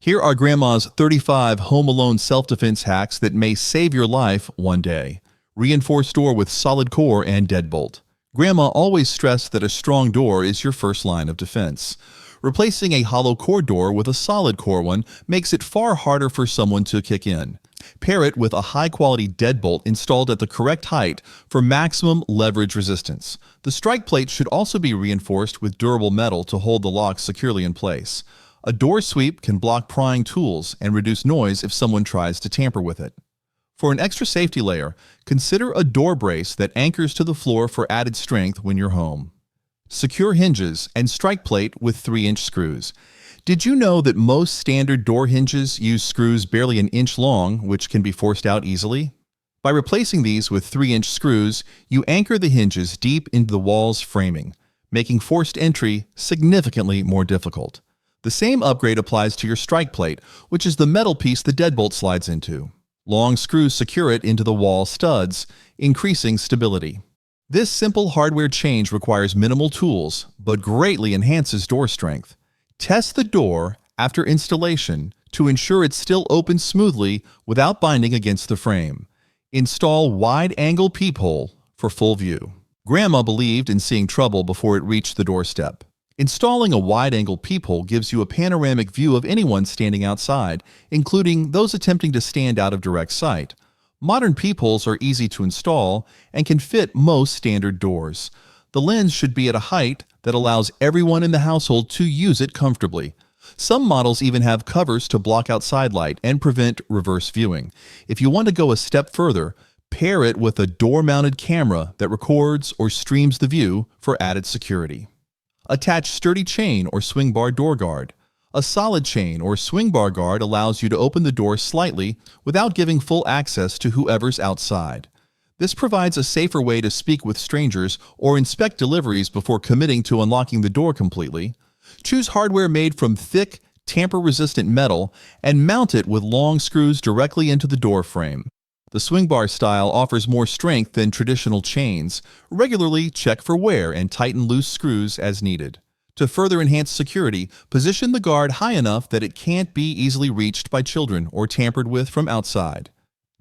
Here are Grandma's 35 Home Alone self-defense hacks that may save your life one day. Reinforced door with solid core and deadbolt. Grandma always stressed that a strong door is your first line of defense. Replacing a hollow core door with a solid core one makes it far harder for someone to kick in. Pair it with a high-quality deadbolt installed at the correct height for maximum leverage resistance. The strike plate should also be reinforced with durable metal to hold the lock securely in place. A door sweep can block prying tools and reduce noise if someone tries to tamper with it. For an extra safety layer, consider a door brace that anchors to the floor for added strength when you're home. Secure hinges and strike plate with 3-inch screws. Did you know that most standard door hinges use screws barely an inch long, which can be forced out easily? By replacing these with 3-inch screws, you anchor the hinges deep into the wall's framing, making forced entry significantly more difficult. The same upgrade applies to your strike plate, which is the metal piece the deadbolt slides into. Long screws secure it into the wall studs, increasing stability. This simple hardware change requires minimal tools, but greatly enhances door strength. Test the door after installation to ensure it still opens smoothly without binding against the frame. Install wide-angle peephole for full view. Grandma believed in seeing trouble before it reached the doorstep. Installing a wide-angle peephole gives you a panoramic view of anyone standing outside, including those attempting to stand out of direct sight. Modern peepholes are easy to install and can fit most standard doors. The lens should be at a height that allows everyone in the household to use it comfortably. Some models even have covers to block out side light and prevent reverse viewing. If you want to go a step further, pair it with a door-mounted camera that records or streams the view for added security. Attach sturdy chain or swing bar door guard. A solid chain or swing bar guard allows you to open the door slightly without giving full access to whoever's outside. This provides a safer way to speak with strangers or inspect deliveries before committing to unlocking the door completely. Choose hardware made from thick, tamper-resistant metal and mount it with long screws directly into the door frame. The swing bar style offers more strength than traditional chains. Regularly check for wear and tighten loose screws as needed. To further enhance security, position the guard high enough that it can't be easily reached by children or tampered with from outside.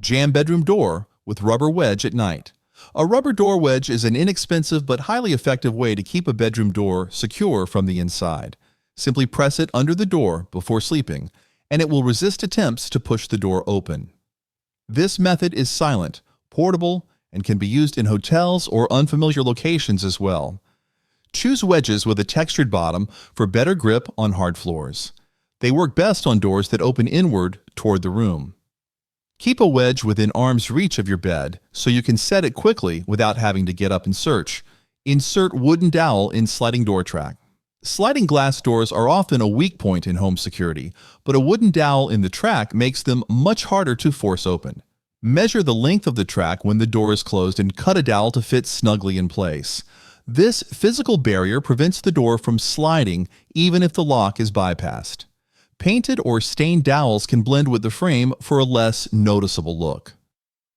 Jam bedroom door with rubber wedge at night. A rubber door wedge is an inexpensive but highly effective way to keep a bedroom door secure from the inside. Simply press it under the door before sleeping, and it will resist attempts to push the door open. This method is silent, portable, and can be used in hotels or unfamiliar locations as well. Choose wedges with a textured bottom for better grip on hard floors. They work best on doors that open inward toward the room. Keep a wedge within arm's reach of your bed so you can set it quickly without having to get up and search. Insert wooden dowel in sliding door track. Sliding glass doors are often a weak point in home security, but a wooden dowel in the track makes them much harder to force open. Measure the length of the track when the door is closed and cut a dowel to fit snugly in place. This physical barrier prevents the door from sliding even if the lock is bypassed. Painted or stained dowels can blend with the frame for a less noticeable look.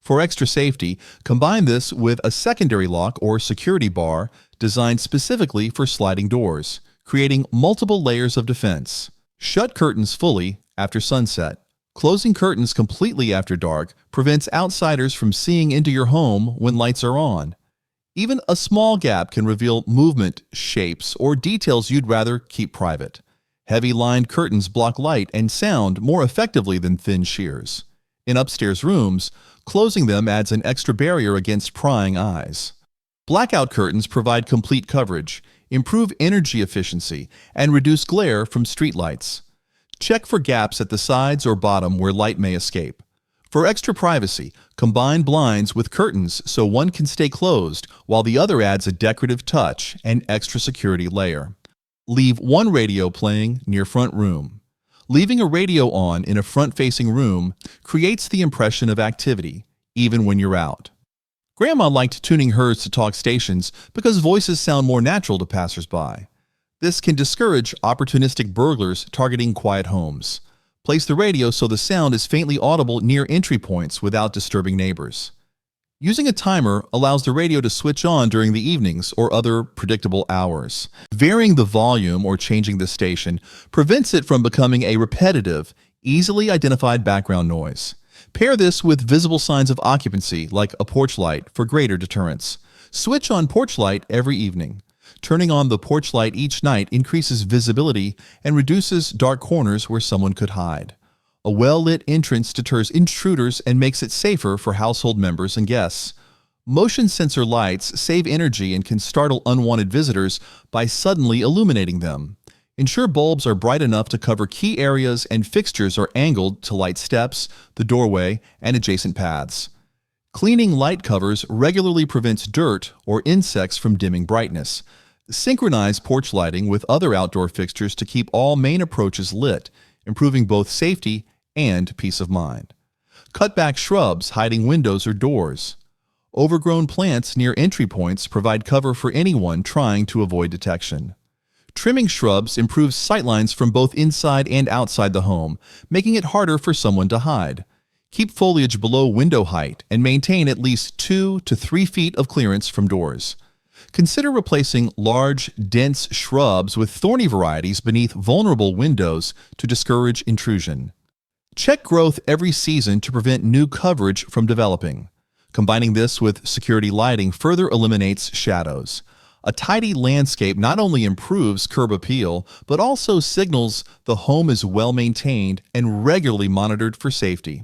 For extra safety, combine this with a secondary lock or security bar designed specifically for sliding doors, creating multiple layers of defense. Shut curtains fully after sunset. Closing curtains completely after dark prevents outsiders from seeing into your home when lights are on. Even a small gap can reveal movement, shapes, or details you'd rather keep private. Heavy lined curtains block light and sound more effectively than thin shears. In upstairs rooms, closing them adds an extra barrier against prying eyes. Blackout curtains provide complete coverage, improve energy efficiency, and reduce glare from streetlights. Check for gaps at the sides or bottom where light may escape. For extra privacy, combine blinds with curtains so one can stay closed while the other adds a decorative touch and extra security layer. Leave one radio playing near front room. Leaving a radio on in a front-facing room creates the impression of activity, even when you're out. Grandma liked tuning hers to talk stations because voices sound more natural to passersby. This can discourage opportunistic burglars targeting quiet homes. Place the radio so the sound is faintly audible near entry points without disturbing neighbors. Using a timer allows the radio to switch on during the evenings or other predictable hours. Varying the volume or changing the station prevents it from becoming a repetitive, easily identified background noise. Pair this with visible signs of occupancy, like a porch light, for greater deterrence. Switch on porch light every evening. Turning on the porch light each night increases visibility and reduces dark corners where someone could hide. A well-lit entrance deters intruders and makes it safer for household members and guests. Motion sensor lights save energy and can startle unwanted visitors by suddenly illuminating them. Ensure bulbs are bright enough to cover key areas and fixtures are angled to light steps, the doorway, and adjacent paths. Cleaning light covers regularly prevents dirt or insects from dimming brightness. Synchronize porch lighting with other outdoor fixtures to keep all main approaches lit, improving both safety and peace of mind. Cut back shrubs hiding windows or doors. Overgrown plants near entry points provide cover for anyone trying to avoid detection. Trimming shrubs improves sightlines from both inside and outside the home, making it harder for someone to hide. Keep foliage below window height and maintain at least 2 to 3 feet of clearance from doors. Consider replacing large, dense shrubs with thorny varieties beneath vulnerable windows to discourage intrusion. Check growth every season to prevent new coverage from developing. Combining this with security lighting further eliminates shadows. A tidy landscape not only improves curb appeal, but also signals the home is well maintained and regularly monitored for safety.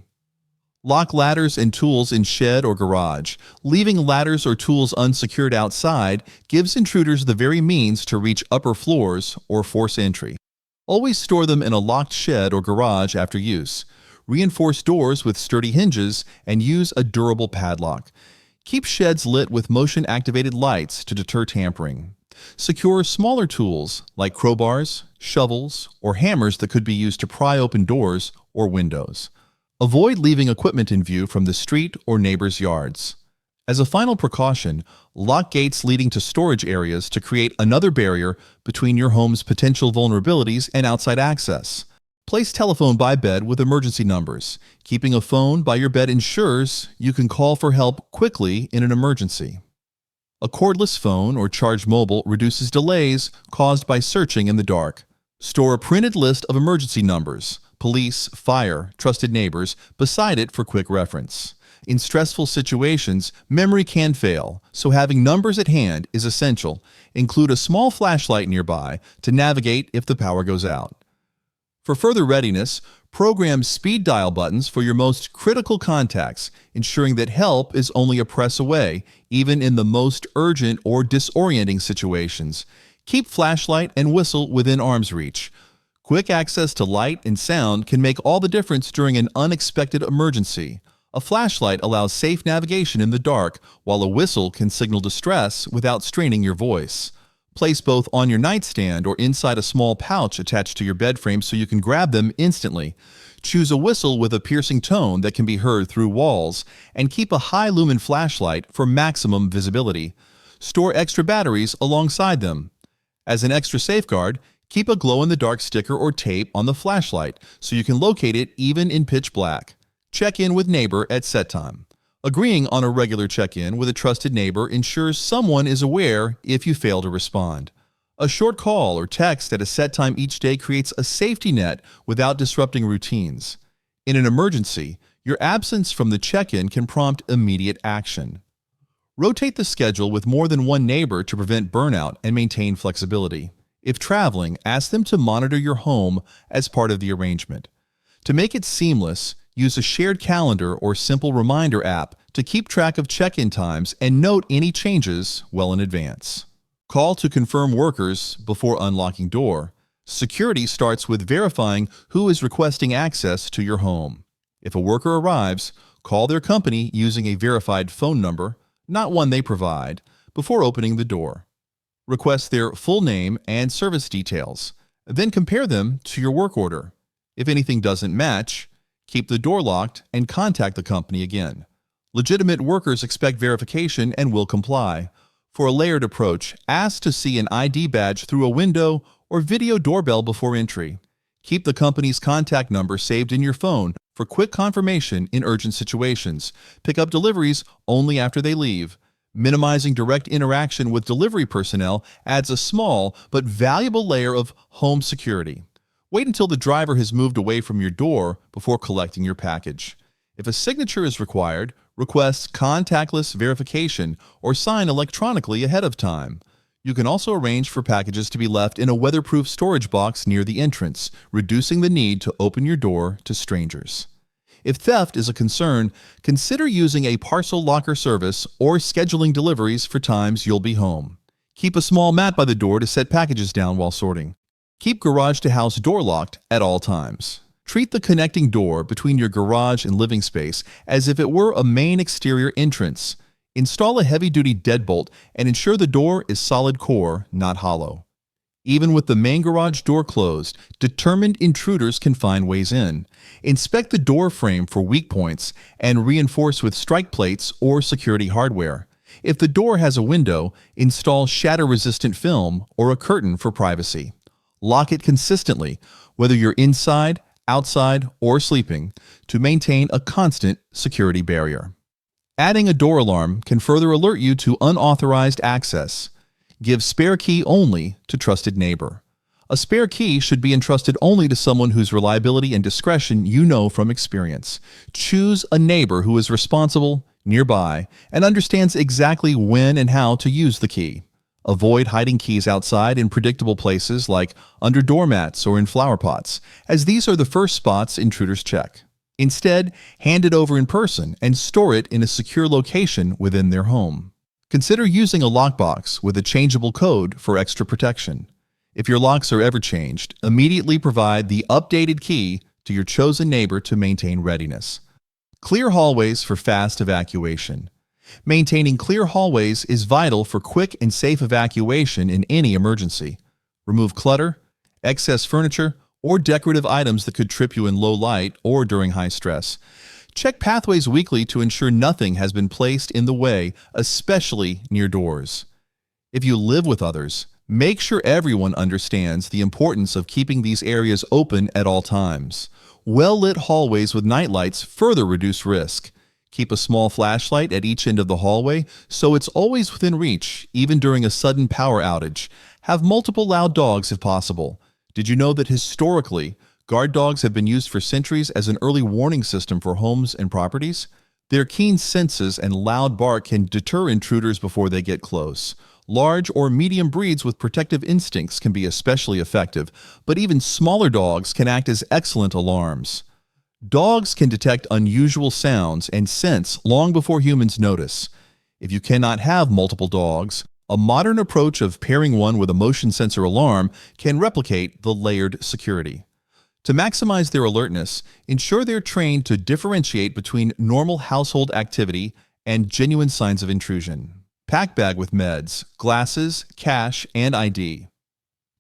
Lock ladders and tools in shed or garage. Leaving ladders or tools unsecured outside gives intruders the very means to reach upper floors or force entry. Always store them in a locked shed or garage after use. Reinforce doors with sturdy hinges and use a durable padlock. Keep sheds lit with motion-activated lights to deter tampering. Secure smaller tools like crowbars, shovels, or hammers that could be used to pry open doors or windows. Avoid leaving equipment in view from the street or neighbors' yards. As a final precaution, lock gates leading to storage areas to create another barrier between your home's potential vulnerabilities and outside access. Place telephone by bed with emergency numbers. Keeping a phone by your bed ensures you can call for help quickly in an emergency. A cordless phone or charged mobile reduces delays caused by searching in the dark. Store a printed list of emergency numbers, police, fire, trusted neighbors, beside it for quick reference. In stressful situations, memory can fail, so having numbers at hand is essential. Include a small flashlight nearby to navigate if the power goes out. For further readiness, program speed dial buttons for your most critical contacts, ensuring that help is only a press away, even in the most urgent or disorienting situations. Keep flashlight and whistle within arm's reach. Quick access to light and sound can make all the difference during an unexpected emergency. A flashlight allows safe navigation in the dark, while a whistle can signal distress without straining your voice. Place both on your nightstand or inside a small pouch attached to your bed frame so you can grab them instantly. Choose a whistle with a piercing tone that can be heard through walls, and keep a high-lumen flashlight for maximum visibility. Store extra batteries alongside them. As an extra safeguard, keep a glow-in-the-dark sticker or tape on the flashlight so you can locate it even in pitch black. Check in with neighbor at set time. Agreeing on a regular check-in with a trusted neighbor ensures someone is aware if you fail to respond. A short call or text at a set time each day creates a safety net without disrupting routines. In an emergency, your absence from the check-in can prompt immediate action. Rotate the schedule with more than one neighbor to prevent burnout and maintain flexibility. If traveling, ask them to monitor your home as part of the arrangement. To make it seamless, use a shared calendar or simple reminder app to keep track of check-in times and note any changes well in advance. Call to confirm workers before unlocking door. Security starts with verifying who is requesting access to your home. If a worker arrives, call their company using a verified phone number, not one they provide, before opening the door. Request their full name and service details, then compare them to your work order. If anything doesn't match, keep the door locked and contact the company again. Legitimate workers expect verification and will comply. For a layered approach, ask to see an ID badge through a window or video doorbell before entry. Keep the company's contact number saved in your phone For quick confirmation in urgent situations, pick up deliveries only after they leave. Minimizing direct interaction with delivery personnel adds a small but valuable layer of home security. Wait until the driver has moved away from your door before collecting your package. If a signature is required, request contactless verification or sign electronically ahead of time. You can also arrange for packages to be left in a weatherproof storage box near the entrance, reducing the need to open your door to strangers. If theft is a concern, consider using a parcel locker service or scheduling deliveries for times you'll be home. Keep a small mat by the door to set packages down while sorting. Keep garage-to-house door locked at all times. Treat the connecting door between your garage and living space as if it were a main exterior entrance. Install a heavy-duty deadbolt and ensure the door is solid core, not hollow. Even with the main garage door closed, determined intruders can find ways in. Inspect the door frame for weak points and reinforce with strike plates or security hardware. If the door has a window, install shatter-resistant film or a curtain for privacy. Lock it consistently, whether you're inside, outside, or sleeping, to maintain a constant security barrier. Adding a door alarm can further alert you to unauthorized access. Give spare key only to trusted neighbor. A spare key should be entrusted only to someone whose reliability and discretion you know from experience. Choose a neighbor who is responsible, nearby, and understands exactly when and how to use the key. Avoid hiding keys outside in predictable places like under doormats or in flower pots, as these are the first spots intruders check. Instead, hand it over in person and store it in a secure location within their home. Consider using a lockbox with a changeable code for extra protection. If your locks are ever changed, immediately provide the updated key to your chosen neighbor to maintain readiness. Clear hallways for fast evacuation. Maintaining clear hallways is vital for quick and safe evacuation in any emergency. Remove clutter, excess furniture, or decorative items that could trip you in low light or during high stress. Check pathways weekly to ensure nothing has been placed in the way, especially near doors. If you live with others, make sure everyone understands the importance of keeping these areas open at all times. Well-lit hallways with nightlights further reduce risk. Keep a small flashlight at each end of the hallway so it's always within reach, even during a sudden power outage. Have multiple loud dogs if possible. Did you know that historically, guard dogs have been used for centuries as an early warning system for homes and properties? Their keen senses and loud bark can deter intruders before they get close. Large or medium breeds with protective instincts can be especially effective, but even smaller dogs can act as excellent alarms. Dogs can detect unusual sounds and sense long before humans notice. If you cannot have multiple dogs, a modern approach of pairing one with a motion sensor alarm can replicate the layered security. To maximize their alertness, ensure they're trained to differentiate between normal household activity and genuine signs of intrusion. Pack bag with meds, glasses, cash, and ID.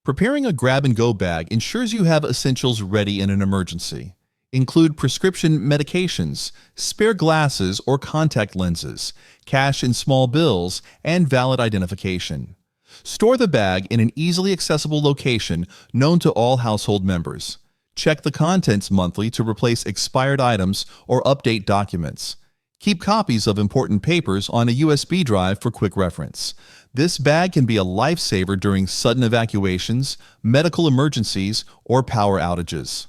Preparing a grab-and-go bag ensures you have essentials ready in an emergency. Include prescription medications, spare glasses or contact lenses, cash and small bills, and valid identification. Store the bag in an easily accessible location known to all household members. Check the contents monthly to replace expired items or update documents. Keep copies of important papers on a USB drive for quick reference. This bag can be a lifesaver during sudden evacuations, medical emergencies, or power outages.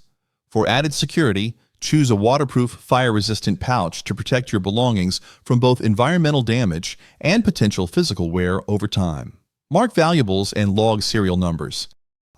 For added security, choose a waterproof, fire-resistant pouch to protect your belongings from both environmental damage and potential physical wear over time. Mark valuables and log serial numbers.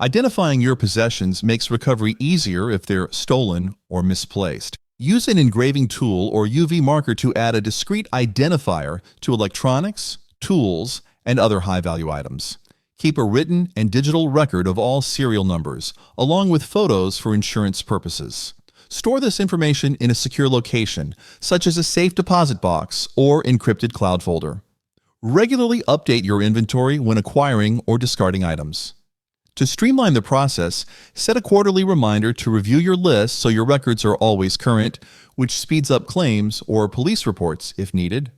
Identifying your possessions makes recovery easier if they're stolen or misplaced. Use an engraving tool or UV marker to add a discrete identifier to electronics, tools, and other high-value items. Keep a written and digital record of all serial numbers, along with photos for insurance purposes. Store this information in a secure location, such as a safe deposit box or encrypted cloud folder. Regularly update your inventory when acquiring or discarding items. To streamline the process, set a quarterly reminder to review your list so your records are always current, which speeds up claims or police reports if needed.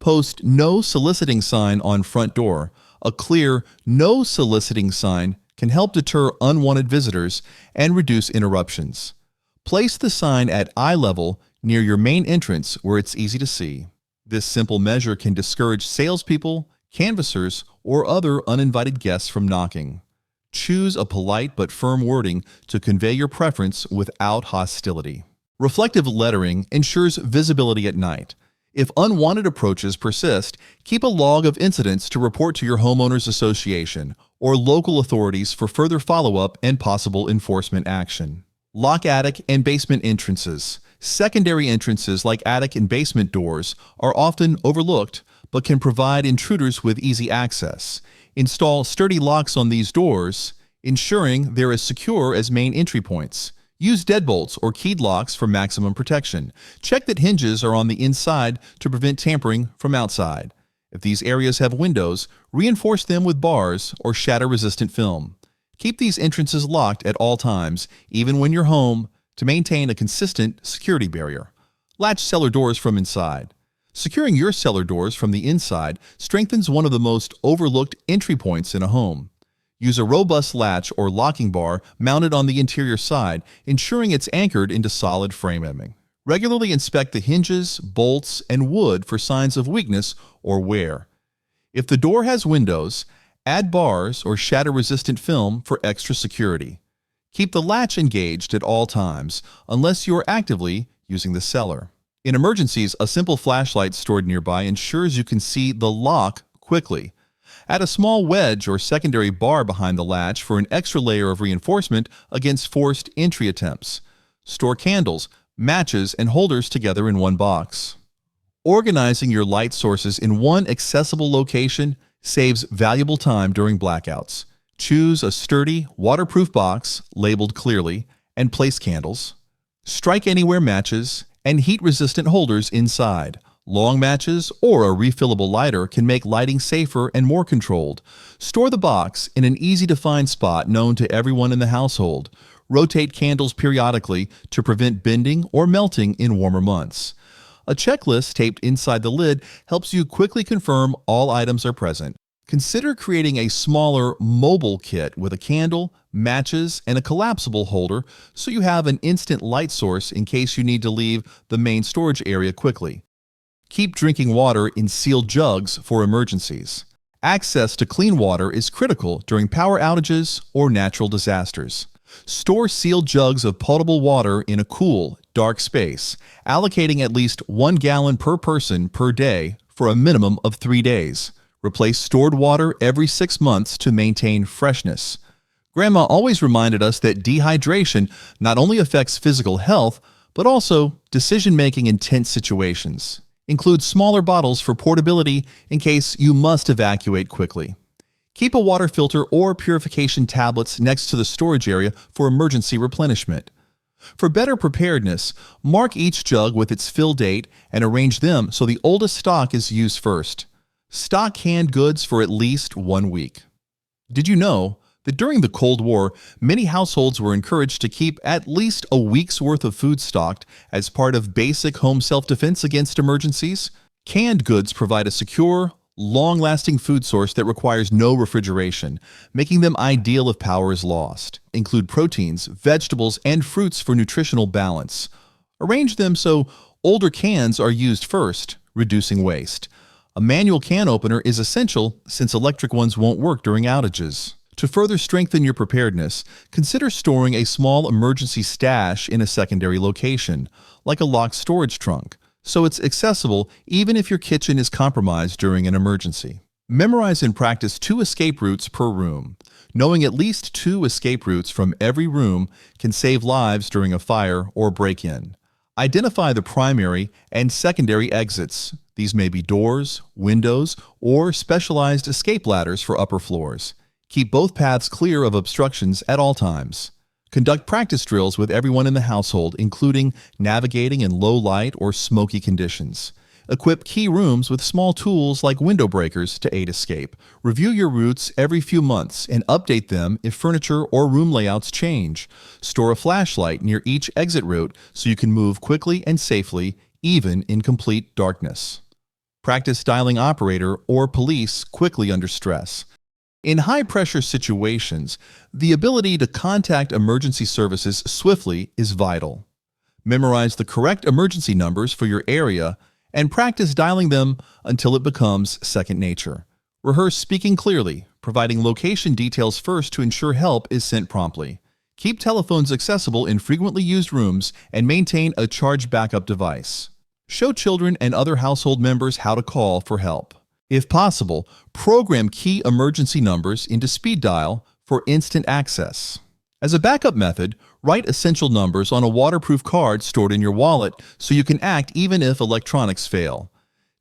Post "No Soliciting" sign on front door. A clear "No Soliciting" sign can help deter unwanted visitors and reduce interruptions. Place the sign at eye level near your main entrance where it's easy to see. This simple measure can discourage salespeople, canvassers, or other uninvited guests from knocking. Choose a polite but firm wording to convey your preference without hostility. Reflective lettering ensures visibility at night. If unwanted approaches persist, keep a log of incidents to report to your homeowners association or local authorities for further follow-up and possible enforcement action. Lock attic and basement entrances. Secondary entrances like attic and basement doors are often overlooked but can provide intruders with easy access. Install sturdy locks on these doors, ensuring they're as secure as main entry points. Use deadbolts or keyed locks for maximum protection. Check that hinges are on the inside to prevent tampering from outside. If these areas have windows, reinforce them with bars or shatter-resistant film. Keep these entrances locked at all times, even when you're home, to maintain a consistent security barrier. Latch cellar doors from inside. Securing your cellar doors from the inside strengthens one of the most overlooked entry points in a home. Use a robust latch or locking bar mounted on the interior side, ensuring it's anchored into solid framing. Regularly inspect the hinges, bolts, and wood for signs of weakness or wear. If the door has windows, add bars or shatter-resistant film for extra security. Keep the latch engaged at all times, unless you are actively using the cellar. In emergencies, a simple flashlight stored nearby ensures you can see the lock quickly. Add a small wedge or secondary bar behind the latch for an extra layer of reinforcement against forced entry attempts. Store candles, matches, and holders together in one box. Organizing your light sources in one accessible location saves valuable time during blackouts. Choose a sturdy, waterproof box labeled clearly and place candles. Strike anywhere matches and heat-resistant holders inside. Long matches or a refillable lighter can make lighting safer and more controlled. Store the box in an easy-to-find spot known to everyone in the household. Rotate candles periodically to prevent bending or melting in warmer months. A checklist taped inside the lid helps you quickly confirm all items are present. Consider creating a smaller mobile kit with a candle, matches, and a collapsible holder so you have an instant light source in case you need to leave the main storage area quickly. Keep drinking water in sealed jugs for emergencies. Access to clean water is critical during power outages or natural disasters. Store sealed jugs of potable water in a cool, dark space, allocating at least 1 gallon per person per day for a minimum of 3 days. Replace stored water every 6 months to maintain freshness. Grandma always reminded us that dehydration not only affects physical health, but also decision-making in tense situations. Include smaller bottles for portability in case you must evacuate quickly. Keep a water filter or purification tablets next to the storage area for emergency replenishment. For better preparedness, mark each jug with its fill date and arrange them so the oldest stock is used first. Stock canned goods for at least 1 week. Did you know that during the Cold War, many households were encouraged to keep at least a week's worth of food stocked as part of basic home self-defense against emergencies? Canned goods provide a secure, long-lasting food source that requires no refrigeration, making them ideal if power is lost. Include proteins, vegetables, and fruits for nutritional balance. Arrange them so older cans are used first, reducing waste. A manual can opener is essential since electric ones won't work during outages. To further strengthen your preparedness, consider storing a small emergency stash in a secondary location, like a locked storage trunk, so it's accessible even if your kitchen is compromised during an emergency. Memorize and practice 2 escape routes per room. Knowing at least 2 escape routes from every room can save lives during a fire or break-in. Identify the primary and secondary exits. These may be doors, windows, or specialized escape ladders for upper floors. Keep both paths clear of obstructions at all times. Conduct practice drills with everyone in the household, including navigating in low light or smoky conditions. Equip key rooms with small tools like window breakers to aid escape. Review your routes every few months and update them if furniture or room layouts change. Store a flashlight near each exit route so you can move quickly and safely, even in complete darkness. Practice dialing operator or police quickly under stress. In high-pressure situations, the ability to contact emergency services swiftly is vital. Memorize the correct emergency numbers for your area and practice dialing them until it becomes second nature. Rehearse speaking clearly, providing location details first to ensure help is sent promptly. Keep telephones accessible in frequently used rooms and maintain a charged backup device. Show children and other household members how to call for help. If possible, program key emergency numbers into speed dial for instant access. As a backup method, write essential numbers on a waterproof card stored in your wallet so you can act even if electronics fail.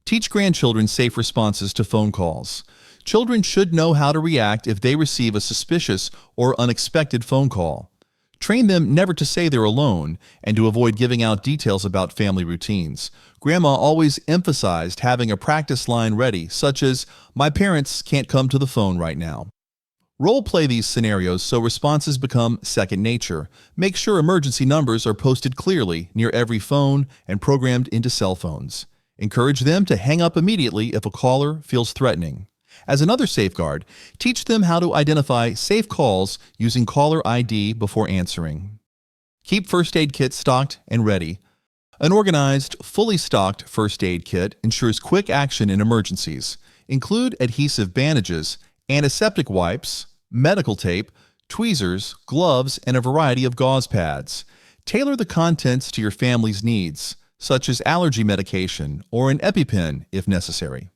Teach grandchildren safe responses to phone calls. Children should know how to react if they receive a suspicious or unexpected phone call. Train them never to say they're alone and to avoid giving out details about family routines. Grandma always emphasized having a practice line ready, such as, "My parents can't come to the phone right now." Role-play these scenarios so responses become second nature. Make sure emergency numbers are posted clearly near every phone and programmed into cell phones. Encourage them to hang up immediately if a caller feels threatening. As another safeguard, teach them how to identify safe calls using caller ID before answering. Keep first aid kits stocked and ready. An organized, fully stocked first aid kit ensures quick action in emergencies. Include adhesive bandages, antiseptic wipes, medical tape, tweezers, gloves, and a variety of gauze pads. Tailor the contents to your family's needs, such as allergy medication or an EpiPen if necessary.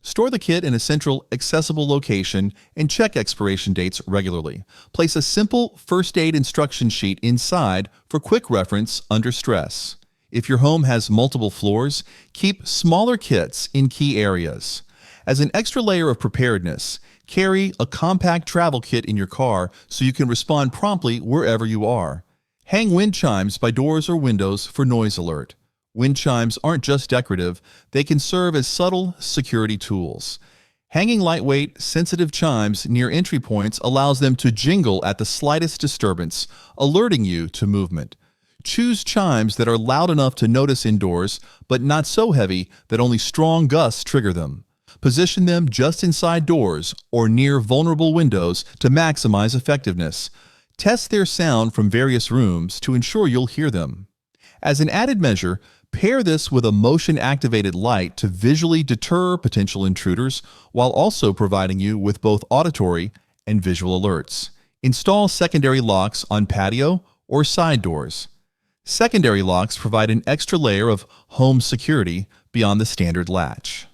Store the kit in a central, accessible location and check expiration dates regularly. Place a simple first aid instruction sheet inside for quick reference under stress. If your home has multiple floors, keep smaller kits in key areas. As an extra layer of preparedness, carry a compact travel kit in your car so you can respond promptly wherever you are. Hang wind chimes by doors or windows for noise alert. Wind chimes aren't just decorative, they can serve as subtle security tools. Hanging lightweight, sensitive chimes near entry points allows them to jingle at the slightest disturbance, alerting you to movement. Choose chimes that are loud enough to notice indoors, but not so heavy that only strong gusts trigger them. Position them just inside doors or near vulnerable windows to maximize effectiveness. Test their sound from various rooms to ensure you'll hear them. As an added measure, pair this with a motion-activated light to visually deter potential intruders while also providing you with both auditory and visual alerts. Install secondary locks on patio or side doors. Secondary locks provide an extra layer of home security beyond the standard latch.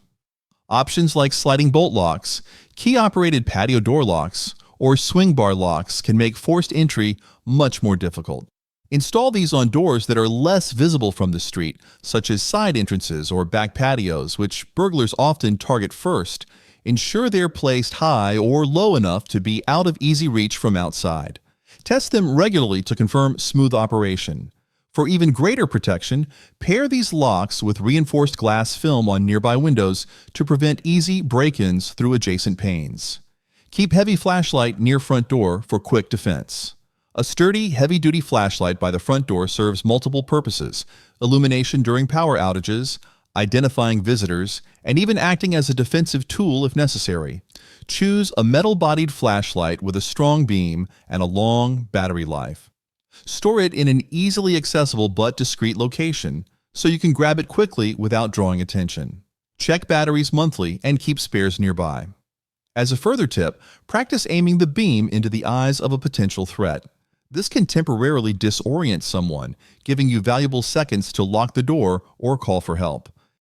Options like sliding bolt locks, key-operated patio door locks, or swing bar locks can make forced entry much more difficult. Install these on doors that are less visible from the street, such as side entrances or back patios, which burglars often target first. Ensure they're placed high or low enough to be out of easy reach from outside. Test them regularly to confirm smooth operation. For even greater protection, pair these locks with reinforced glass film on nearby windows to prevent easy break-ins through adjacent panes. Keep heavy flashlight near front door for quick defense. A sturdy, heavy-duty flashlight by the front door serves multiple purposes: illumination during power outages, identifying visitors, and even acting as a defensive tool if necessary. Choose a metal-bodied flashlight with a strong beam and a long battery life. Store it in an easily accessible but discreet location so you can grab it quickly without drawing attention. Check batteries monthly and keep spares nearby. As a further tip, practice aiming the beam into the eyes of a potential threat. This can temporarily disorient someone, giving you valuable seconds to lock the door or call for help.